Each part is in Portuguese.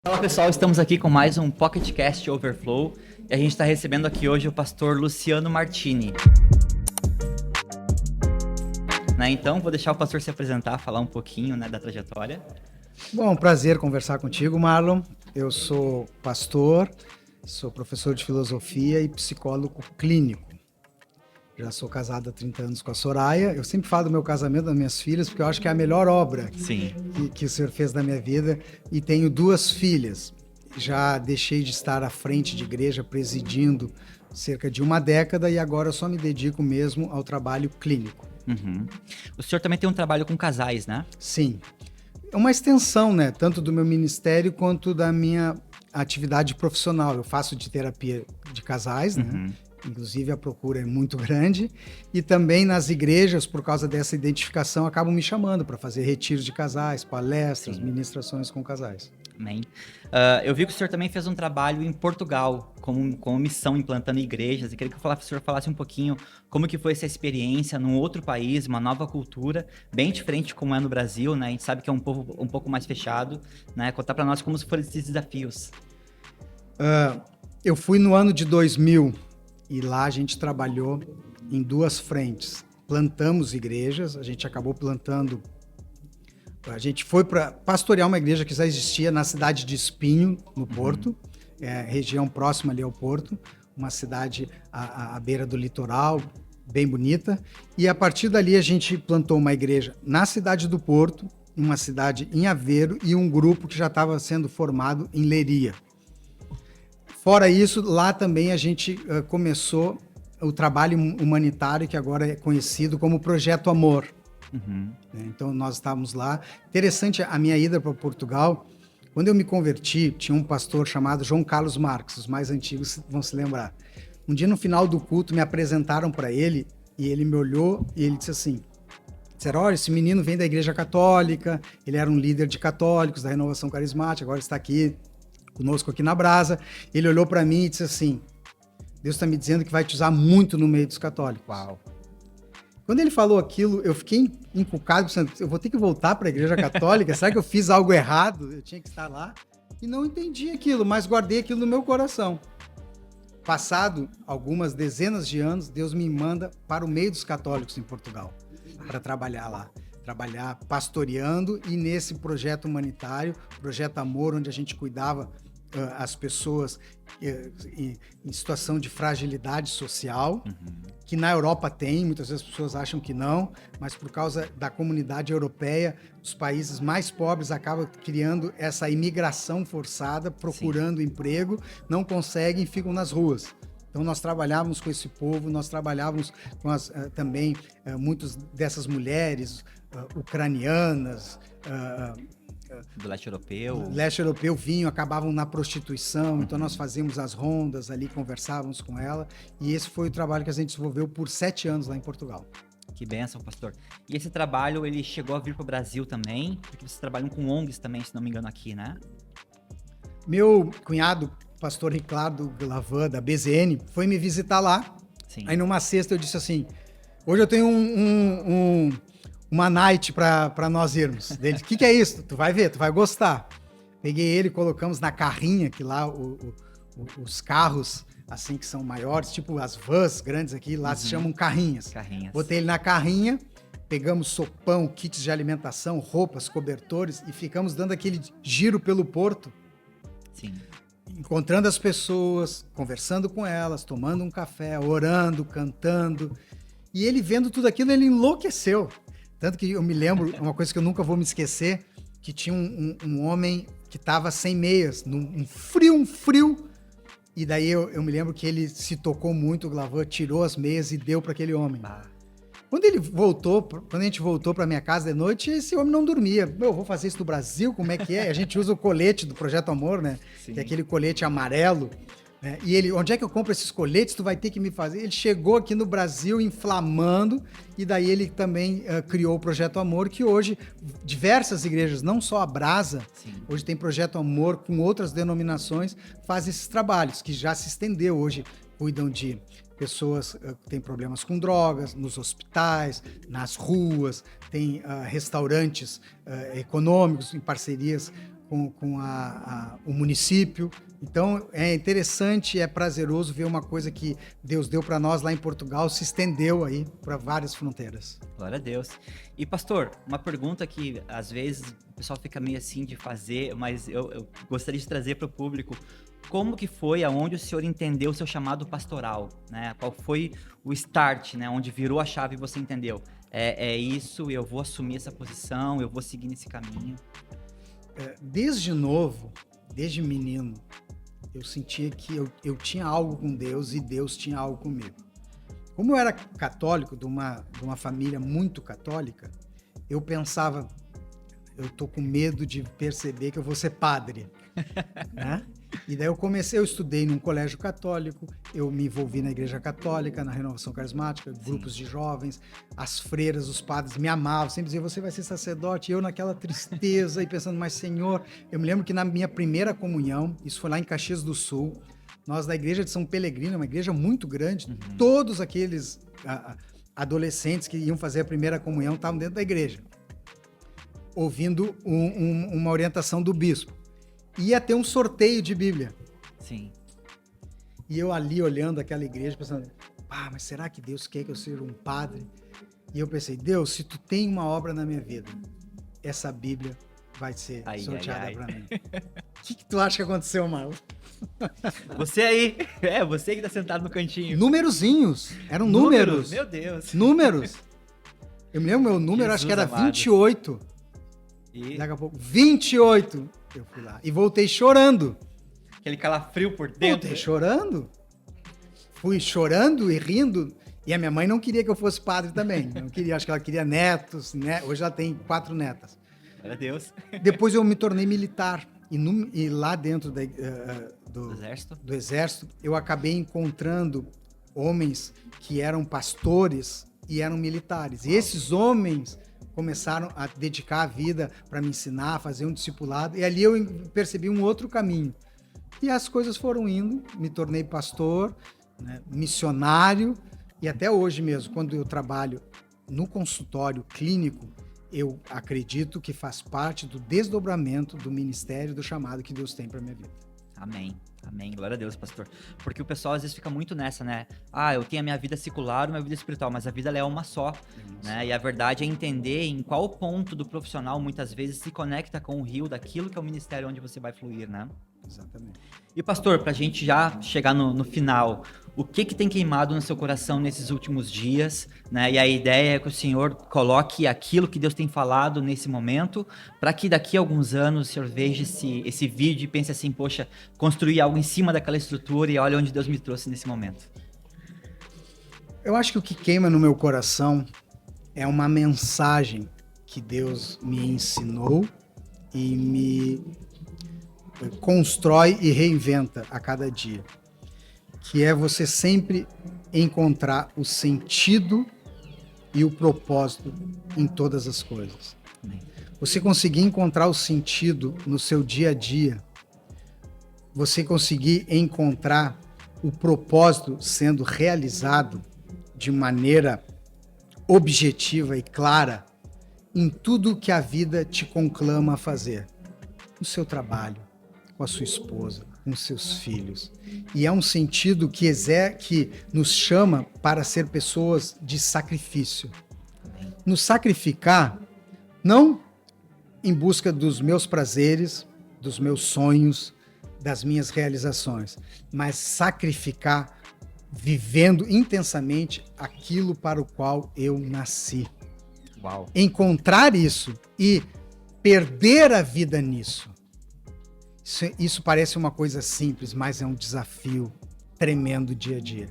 Fala pessoal, estamos aqui com mais um PocketCast Overflow e a gente está recebendo aqui hoje o pastor Luciano Martini. Então, vou deixar o pastor se apresentar, falar um pouquinho da trajetória. Bom, prazer conversar contigo, Marlon. Eu sou pastor, sou professor de filosofia e psicólogo clínico. Já sou casado há 30 anos com a Soraya. Eu sempre falo do meu casamento das minhas filhas, porque eu acho que é a melhor obra que o senhor fez na minha vida. E tenho 2 filhas. Já deixei de estar à frente de igreja, presidindo cerca de 1 década, e agora eu só me dedico mesmo ao trabalho clínico. Uhum. O senhor também tem um trabalho com casais, né? Sim. É uma extensão, né? Tanto do meu ministério quanto da minha atividade profissional. Eu faço de terapia de casais, né? Inclusive a procura é muito grande, e também nas igrejas, por causa dessa identificação, acabam me chamando para fazer retiros de casais, palestras, ministrações com casais. Amém. Eu vi que o senhor também fez um trabalho em Portugal, como missão, implantando igrejas, e queria que o senhor falasse um pouquinho como que foi essa experiência num outro país, uma nova cultura, bem diferente de como é no Brasil, né? A gente sabe que é um povo um pouco mais fechado, né? Contar para nós como foram esses desafios. Eu fui no ano de 2000, e lá a gente trabalhou em 2 frentes. Plantamos igrejas, a gente acabou plantando... A gente foi para pastorear uma igreja que já existia na cidade de Espinho, no Porto, região próxima ali ao Porto, uma cidade à beira do litoral, bem bonita. E a partir dali a gente plantou uma igreja na cidade do Porto, uma cidade em Aveiro e um grupo que já estava sendo formado em Leiria. Fora isso, lá também a gente começou o trabalho humanitário que agora é conhecido como Projeto Amor. Então nós estávamos lá. Interessante a minha ida para Portugal. Quando eu me converti, tinha um pastor chamado João Carlos Marques, os mais antigos vão se lembrar. Um dia no final do culto me apresentaram para ele e ele me olhou e ele disse assim: olha, esse menino vem da igreja católica, ele era um líder de católicos da Renovação Carismática, agora está aqui conosco aqui na Brasa. Ele olhou para mim e disse assim: Deus está me dizendo que vai te usar muito no meio dos católicos. Uau! Quando ele falou aquilo, eu fiquei encucado, pensando, eu vou ter que voltar para a igreja católica? Será que eu fiz algo errado? Eu tinha que estar lá? E não entendi aquilo, mas guardei aquilo no meu coração. Passado algumas dezenas de anos, Deus me manda para o meio dos católicos em Portugal, para trabalhar lá. Trabalhar pastoreando e nesse projeto humanitário, Projeto Amor, onde a gente cuidava as pessoas em situação de fragilidade social, que na Europa tem, muitas vezes as pessoas acham que não, mas por causa da comunidade europeia, os países mais pobres acabam criando essa imigração forçada, procurando emprego, não conseguem e ficam nas ruas. Então nós trabalhávamos com esse povo, nós trabalhávamos com também muitas dessas mulheres ucranianas, do leste europeu. Leste europeu vinham, acabavam na prostituição, então nós fazíamos as rondas ali, conversávamos com ela, e esse foi o trabalho que a gente desenvolveu por 7 anos lá em Portugal. Que bênção, pastor. E esse trabalho, ele chegou a vir para o Brasil também, porque vocês trabalham com ONGs também, se não me engano, aqui, né? Meu cunhado, pastor Ricardo Glavan, da BZN, foi me visitar lá. Sim. Aí numa sexta eu disse assim: hoje eu tenho uma night para nós irmos. Ele disse: o que é isso? Tu vai ver, tu vai gostar. Peguei ele, colocamos na carrinha, que lá os carros, assim, que são maiores, tipo as vans grandes aqui, lá se chamam carrinhas. Botei ele na carrinha, pegamos sopão, kits de alimentação, roupas, cobertores e ficamos dando aquele giro pelo Porto. Sim. Encontrando as pessoas, conversando com elas, tomando um café, orando, cantando. E ele vendo tudo aquilo, ele enlouqueceu. Tanto que eu me lembro, uma coisa que eu nunca vou me esquecer, que tinha um homem que estava sem meias, um frio. E daí eu me lembro que ele se tocou muito, o Glavan tirou as meias e deu para aquele homem. Quando a gente voltou para minha casa de noite, esse homem não dormia. Eu vou fazer isso no Brasil, como é que é? A gente usa o colete do Projeto Amor, né? Sim. Que é aquele colete amarelo. Né? E ele: onde é que eu compro esses coletes? Tu vai ter que me fazer. Ele chegou aqui no Brasil inflamando, e daí ele também criou o Projeto Amor, que hoje diversas igrejas, não só a Brasa, hoje tem Projeto Amor com outras denominações, fazem esses trabalhos, que já se estendeu hoje, cuidam de pessoas que têm problemas com drogas, nos hospitais, nas ruas, tem restaurantes econômicos em parcerias o município. Então é interessante, é prazeroso ver uma coisa que Deus deu para nós lá em Portugal, se estendeu aí para várias fronteiras. Glória a Deus. E pastor, uma pergunta que às vezes o pessoal fica meio assim de fazer, mas eu gostaria de trazer para o público. Como que foi aonde o senhor entendeu o seu chamado pastoral, né? Qual foi o start, né? Onde virou a chave e você entendeu? É isso, eu vou assumir essa posição, eu vou seguir nesse caminho. Desde novo, desde menino, eu sentia que eu tinha algo com Deus e Deus tinha algo comigo. Como eu era católico, de uma família muito católica, eu pensava, eu tô com medo de perceber que eu vou ser padre, né? E daí eu estudei num colégio católico, eu me envolvi na igreja católica, na renovação carismática, grupos de jovens, as freiras, os padres me amavam, sempre diziam, você vai ser sacerdote, e eu naquela tristeza e pensando, mas Senhor, eu me lembro que na minha primeira comunhão, isso foi lá em Caxias do Sul, nós da igreja de São Pelegrino, uma igreja muito grande, todos aqueles adolescentes que iam fazer a primeira comunhão estavam dentro da igreja, ouvindo uma orientação do bispo. Ia ter um sorteio de Bíblia. Sim. E eu ali olhando aquela igreja, pensando, mas será que Deus quer que eu seja um padre? E eu pensei, Deus, se tu tem uma obra na minha vida, essa Bíblia vai ser sorteada para mim. O que tu acha que aconteceu, Marlon? Você aí, você que tá sentado no cantinho. Númerozinhos, eram números. Meu Deus. Números. Eu me lembro, meu número, acho que era 28. E daqui a pouco, 28. Eu fui lá e voltei chorando. Aquele calafrio por dentro. Voltei chorando. Fui chorando e rindo. E a minha mãe não queria que eu fosse padre também. Não queria, acho que ela queria netos, né? Hoje ela tem 4 netas. Glória a Deus. Depois eu me tornei militar. E lá dentro do exército, eu acabei encontrando homens que eram pastores e eram militares. E esses homens começaram a dedicar a vida para me ensinar, a fazer um discipulado, e ali eu percebi um outro caminho. E as coisas foram indo, me tornei pastor, né, missionário, e até hoje mesmo, quando eu trabalho no consultório clínico, eu acredito que faz parte do desdobramento do ministério, do chamado que Deus tem para minha vida. Amém. Amém. Glória a Deus, pastor. Porque o pessoal às vezes fica muito nessa, né? Eu tenho a minha vida secular e minha vida espiritual, mas a vida ela é uma só, né? E a verdade é entender em qual ponto do profissional muitas vezes se conecta com o rio daquilo que é o ministério onde você vai fluir, né? Exatamente. E pastor, pra gente já chegar no final, o que tem queimado no seu coração nesses últimos dias, né? E a ideia é que o Senhor coloque aquilo que Deus tem falado nesse momento, para que daqui a alguns anos o Senhor veja esse vídeo e pense assim, poxa, construir algo em cima daquela estrutura e olha onde Deus me trouxe nesse momento. Eu acho que o que queima no meu coração é uma mensagem que Deus me ensinou e me constrói e reinventa a cada dia, que é você sempre encontrar o sentido e o propósito em todas as coisas. Você conseguir encontrar o sentido no seu dia a dia, você conseguir encontrar o propósito sendo realizado de maneira objetiva e clara em tudo que a vida te conclama a fazer, no seu trabalho, com a sua esposa, com seus filhos. E é um sentido que nos chama para ser pessoas de sacrifício. Nos sacrificar, não em busca dos meus prazeres, dos meus sonhos, das minhas realizações, mas sacrificar vivendo intensamente aquilo para o qual eu nasci. Uau. Encontrar isso e perder a vida nisso. Isso parece uma coisa simples, mas é um desafio tremendo dia a dia.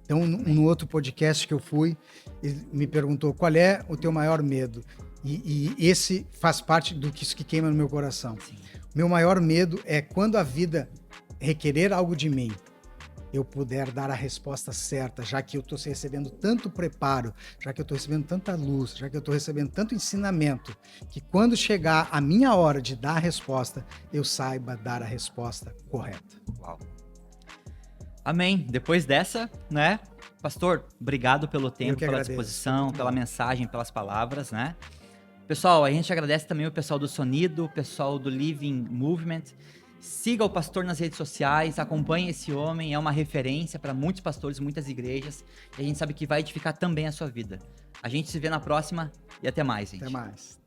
Então, no outro podcast que eu fui, ele me perguntou qual é o teu maior medo. E esse faz parte do que queima no meu coração. Sim. Meu maior medo é quando a vida requerer algo de mim, eu puder dar a resposta certa, já que eu estou recebendo tanto preparo, já que eu estou recebendo tanta luz, já que eu estou recebendo tanto ensinamento, que quando chegar a minha hora de dar a resposta, eu saiba dar a resposta correta. Uau. Amém. Depois dessa, né? Pastor, obrigado pelo tempo, pela disposição, pela mensagem, pelas palavras, né? Pessoal, a gente agradece também o pessoal do Sonido, o pessoal do Living Movement. Siga o pastor nas redes sociais, acompanhe esse homem, é uma referência para muitos pastores, muitas igrejas, e a gente sabe que vai edificar também a sua vida. A gente se vê na próxima e até mais, gente. Até mais.